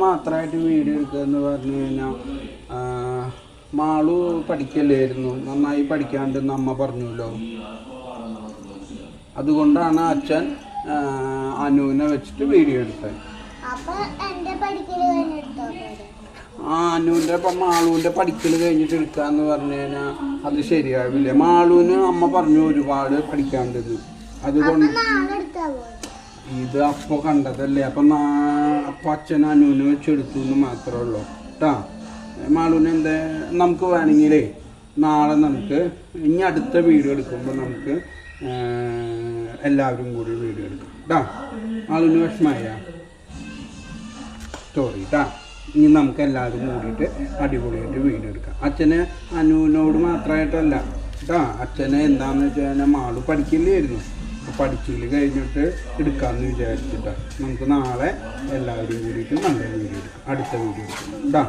മാത്രമായിട്ട് വീഡിയോ എടുക്കുക എന്ന് പറഞ്ഞു കഴിഞ്ഞാൽ മാളു പഠിക്കല്ലായിരുന്നു, നന്നായി പഠിക്കാണ്ടെന്ന് അമ്മ പറഞ്ഞല്ലോ. അതുകൊണ്ടാണ് അച്ഛൻ അനുവിനെ വെച്ചിട്ട് വീഡിയോ എടുത്തത്. അനുവിൻ്റെ ഇപ്പം മാളുവിൻ്റെ പഠിക്കൽ കഴിഞ്ഞിട്ട് എടുക്കാന്ന് പറഞ്ഞു കഴിഞ്ഞാൽ അത് ശരിയാവില്ല. മാളുവിന് അമ്മ പറഞ്ഞു ഒരുപാട് പഠിക്കാണ്ടത്. അതുകൊണ്ട് ഇത് അപ്പോൾ കണ്ടതല്ലേ, അപ്പം അച്ഛൻ അനുവിന് വെച്ചെടുത്തു എന്ന് മാത്രമേ ഉള്ളൂ കേട്ടാ. മാളുവിന് എന്താ നമുക്ക് വേണമെങ്കിലേ നാളെ നമുക്ക് ഇനി അടുത്ത വീഡിയോ എടുക്കുമ്പോൾ നമുക്ക് എല്ലാവരും കൂടി വീഡിയോ എടുക്കാം കേട്ടാ. മാളുവിന് വിഷമായ സ്റ്റോറി കേട്ടാ. ഇനി നമുക്ക് എല്ലാവരും കൂടിയിട്ട് അടിപൊളിയായിട്ട് വീഡിയോ എടുക്കാം. അച്ഛന് അനുവിനോട് മാത്രമായിട്ടല്ല കേട്ടാ. അച്ഛനെ എന്താണെന്ന് വെച്ച് കഴിഞ്ഞാൽ മാളു പഠിക്കില്ലായിരുന്നു, അപ്പോൾ പഠിച്ചിൽ കഴിഞ്ഞിട്ട് എടുക്കാമെന്ന് വിചാരിച്ചിട്ടാ. നമുക്ക് നാളെ എല്ലാവരും കൂടിയിട്ട് നല്ല വീഡിയോ എടുക്കാം, അടുത്ത വീഡിയോ എടുക്കാം കേട്ടാ.